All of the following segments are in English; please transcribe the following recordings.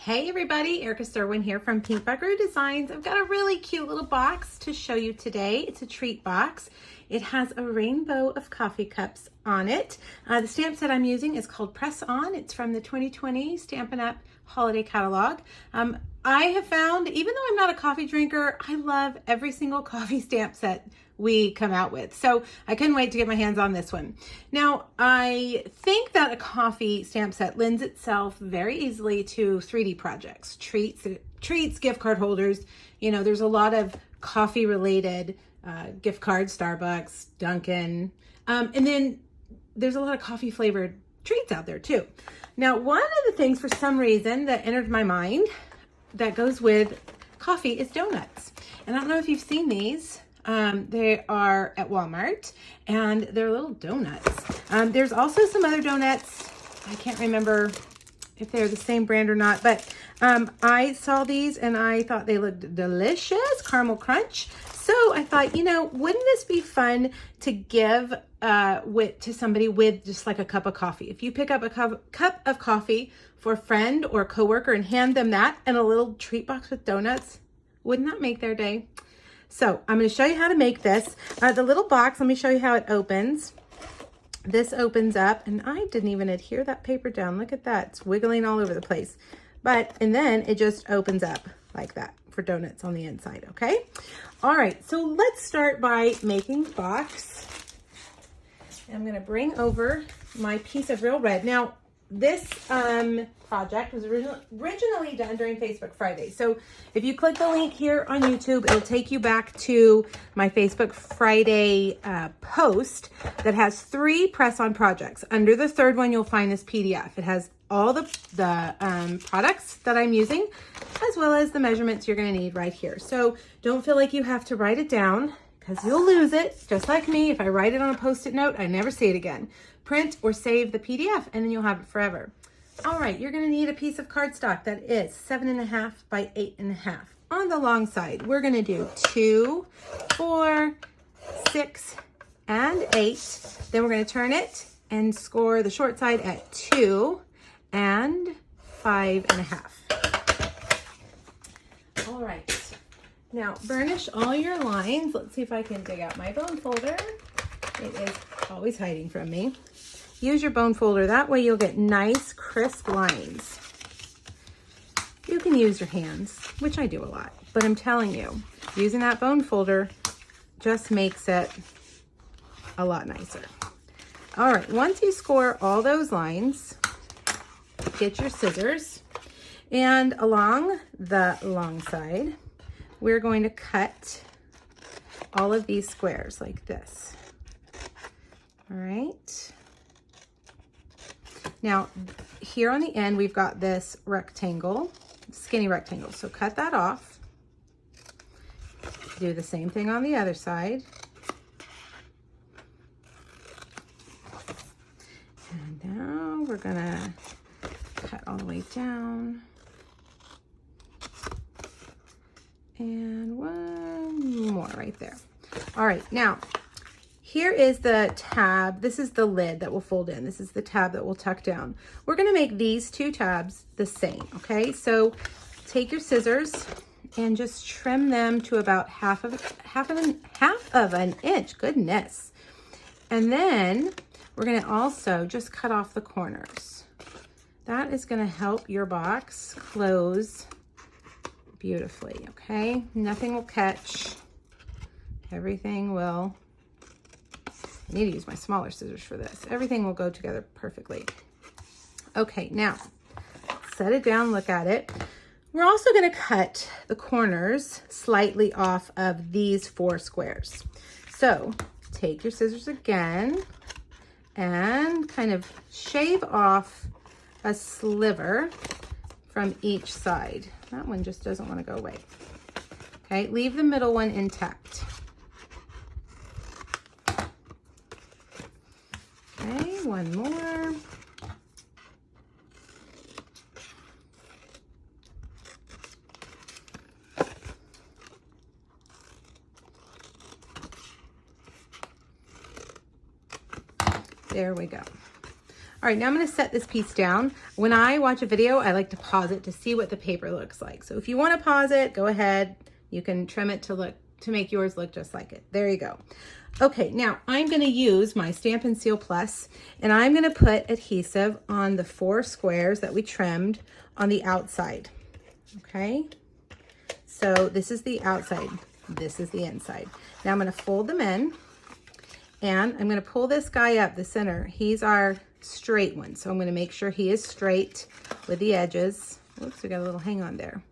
Hey everybody, Erica Serwin here from Pink Buckaroo Designs. I've got a really cute little box to show you today. It's a treat box. It has a rainbow of coffee cups on it. The stamp set I'm using is called Press On. It's from the 2020 Stampin' Up! Holiday Catalog. I have found, even though I'm not a coffee drinker, I love every single coffee stamp set we come out with. So I couldn't wait to get my hands on this one. Now, I think that a coffee stamp set lends itself very easily to 3D projects, treats, gift card holders. You know, there's a lot of coffee related gift cards, Starbucks, Dunkin', and then there's a lot of coffee flavored treats out there too. Now, one of the things for some reason that entered my mind that goes with coffee is donuts. And I don't know if you've seen these. They are at Walmart and they're little donuts. There's also some other donuts. I can't remember if they're the same brand or not, but I saw these and I thought they looked delicious, caramel crunch. So I thought, you know, wouldn't this be fun to give to somebody with just like a cup of coffee? If you pick up a cup of coffee for a friend or a coworker and hand them that and a little treat box with donuts, wouldn't that make their day? So I'm going to show you how to make this. The little box, let me show you how it opens. This opens up, and I didn't even adhere that paper down. Look at that. It's wiggling all over the place. And then it just opens up like that for donuts on the inside, okay? All right, so let's start by making the box. I'm going to bring over my piece of Real Red. Now, this project was originally done during Facebook Friday. So if you click the link here on YouTube, it'll take you back to my Facebook Friday post that has 3 press-on projects. Under the third one, you'll find this PDF. It has all the products that I'm using, as well as the measurements you're going to need right here. So don't feel like you have to write it down, because you'll lose it, just like me. If I write it on a Post-it note, I never see it again. Print or save the PDF, and then you'll have it forever. All right, you're gonna need a piece of cardstock that is 7.5 by 8.5. On the long side, we're gonna do 2, 4, 6, and 8. Then we're gonna turn it and score the short side at 2 and 5.5. All right, now burnish all your lines. Let's see if I can dig out my bone folder. It is always hiding from me. Use your bone folder. That way you'll get nice, crisp lines. You can use your hands, which I do a lot, but I'm telling you, using that bone folder just makes it a lot nicer. All right, once you score all those lines, get your scissors, and along the long side, we're going to cut all of these squares like this. All right. Now, here on the end, we've got this rectangle, skinny rectangle. So cut that off. Do the same thing on the other side. And now we're gonna cut all the way down. And one more right there. All right, now, here is the tab. This is the lid that will fold in. This is the tab that will tuck down. We're gonna make these 2 tabs the same, okay? So take your scissors and just trim them to about half of an inch, goodness. And then we're gonna also just cut off the corners. That is gonna help your box close beautifully, okay? Nothing will catch, everything will, I need to use my smaller scissors for this. Everything will go together perfectly. Okay, now set it down, look at it. We're also going to cut the corners slightly off of these 4 squares. So take your scissors again and kind of shave off a sliver from each side. That one just doesn't want to go away. Okay, leave the middle one intact. Okay, one more. There we go. All right, now I'm gonna set this piece down. When I watch a video, I like to pause it to see what the paper looks like. So if you wanna pause it, go ahead. You can trim it to make yours look just like it. There you go. Okay, now I'm gonna use my Stamp & Seal Plus, and I'm gonna put adhesive on the 4 squares that we trimmed on the outside, okay? So this is the outside, this is the inside. Now I'm gonna fold them in, and I'm gonna pull this guy up, the center. He's our straight one, so I'm gonna make sure he is straight with the edges. Oops, we got a little hang on there.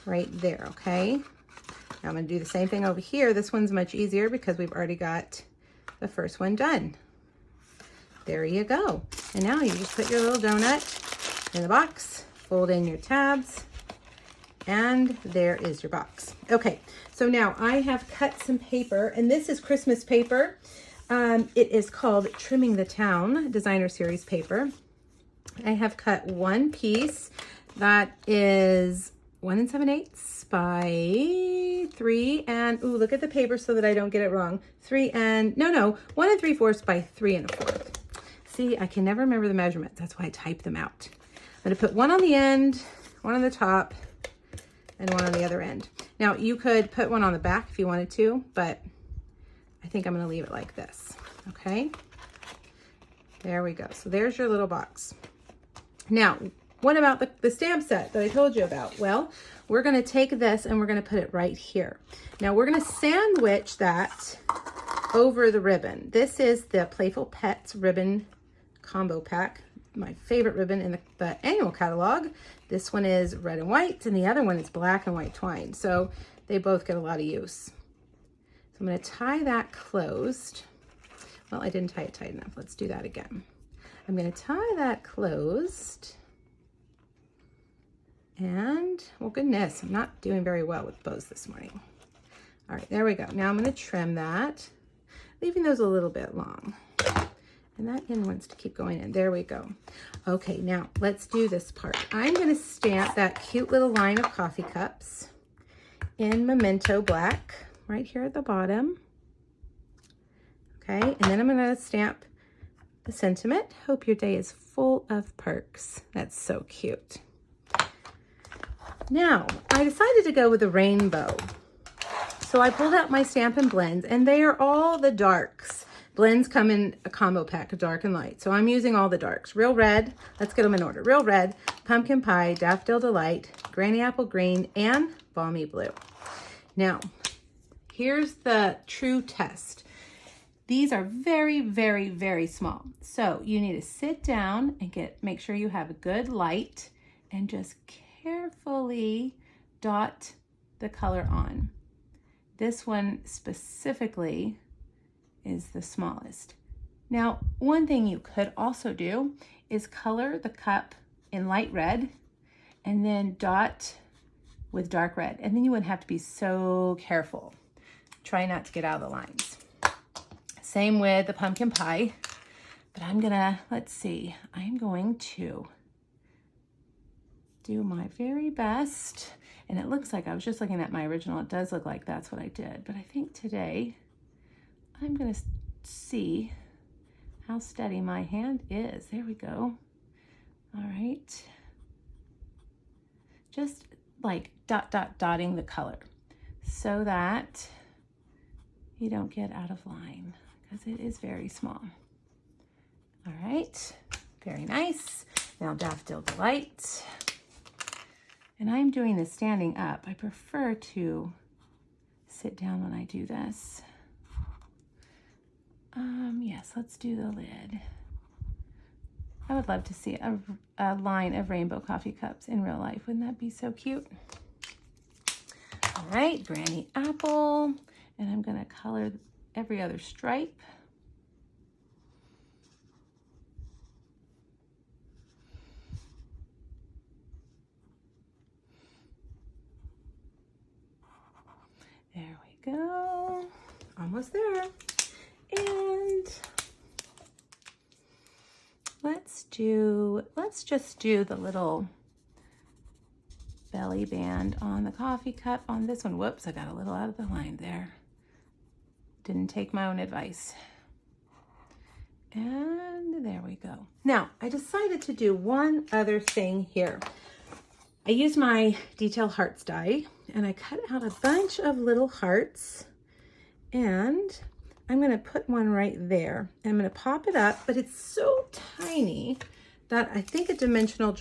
Right there, okay? Now I'm gonna do the same thing over here. This one's much easier because we've already got the first one done. There you go. And now you just put your little donut in the box, fold in your tabs, and there is your box. Okay, so now I have cut some paper, and this is Christmas paper. It is called Trimming the Town Designer Series paper. I have cut one piece that is 1 7/8 by 3 and, ooh, look at the paper so that I don't get it wrong. 1 3/4 by 3 1/4. See, I can never remember the measurements. That's why I type them out. I'm gonna put one on the end, one on the top, and one on the other end. Now you could put one on the back if you wanted to, but I think I'm gonna leave it like this, okay? There we go. So there's your little box. Now, what about the stamp set that I told you about? Well, we're gonna take this and we're gonna put it right here. Now we're gonna sandwich that over the ribbon. This is the Playful Pets ribbon combo pack, my favorite ribbon in the annual catalog. This one is red and white, and the other one is black and white twine. So they both get a lot of use. So I'm gonna tie that closed. Well, I didn't tie it tight enough. Let's do that again. I'm gonna tie that closed. And, well, goodness, I'm not doing very well with bows this morning. All right, there we go. Now I'm going to trim that, leaving those a little bit long. And that end wants to keep going in. There we go. Okay, now let's do this part. I'm going to stamp that cute little line of coffee cups in Memento Black right here at the bottom. Okay, and then I'm going to stamp the sentiment. Hope your day is full of perks. That's so cute. Now, I decided to go with a rainbow. So I pulled out my Stampin' Blends, and they are all the darks. Blends come in a combo pack of dark and light. So I'm using all the darks. Real Red, let's get them in order. Real Red, Pumpkin Pie, Daffodil Delight, Granny Apple Green, and Balmy Blue. Now, here's the true test. These are very, very, very small. So you need to sit down and make sure you have a good light and just carefully dot the color on. This one specifically is the smallest. Now, one thing you could also do is color the cup in light red and then dot with dark red. And then you wouldn't have to be so careful. Try not to get out of the lines. Same with the pumpkin pie, but I'm gonna, let's see, I'm going to do my very best. And it looks like, I was just looking at my original, it does look like that's what I did. But I think today I'm gonna see how steady my hand is. There we go. All right. Just like dotting the color so that you don't get out of line because it is very small. All right, very nice. Now Daffodil Delight. And I'm doing this standing up. I prefer to sit down when I do this. Yes, let's do the lid. I would love to see a line of rainbow coffee cups in real life. Wouldn't that be so cute? All right, Granny Apple. And I'm gonna color every other stripe. There we go. Almost there. And let's just do the little belly band on the coffee cup on this one. Whoops, I got a little out of the line there. Didn't take my own advice. And there we go. Now, I decided to do one other thing here. I used my detail hearts die and I cut out a bunch of little hearts, and I'm going to put one right there. I'm going to pop it up, but it's so tiny that I think a dimensional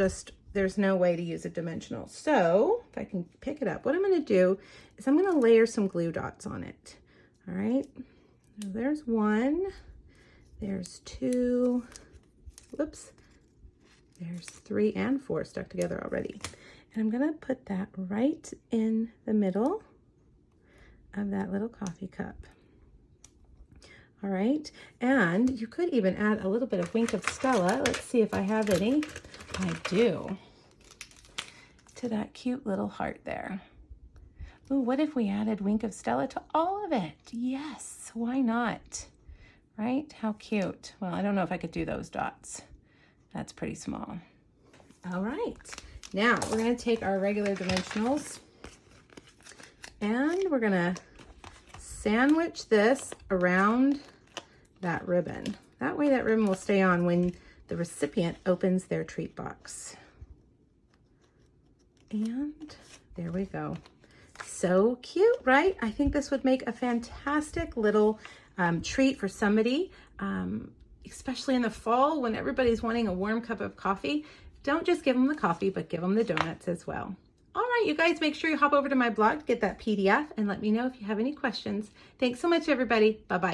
there's no way to use a dimensional. So if I can pick it up, what I'm going to do is I'm going to layer some glue dots on it. All right, there's one, there's two, whoops, there's 3 and 4 stuck together already. And I'm gonna put that right in the middle of that little coffee cup. All right, and you could even add a little bit of Wink of Stella. Let's see if I have any. I do. To that cute little heart there. Ooh, what if we added Wink of Stella to all of it? Yes, why not? Right, how cute. Well, I don't know if I could do those dots. That's pretty small. All right, now we're gonna take our regular dimensionals and we're gonna sandwich this around that ribbon. That way that ribbon will stay on when the recipient opens their treat box. And there we go. So cute, right? I think this would make a fantastic little treat for somebody, especially in the fall when everybody's wanting a warm cup of coffee. Don't just give them the coffee, but give them the donuts as well. All right, you guys, make sure you hop over to my blog to get that PDF and let me know if you have any questions. Thanks so much, everybody. Bye-bye.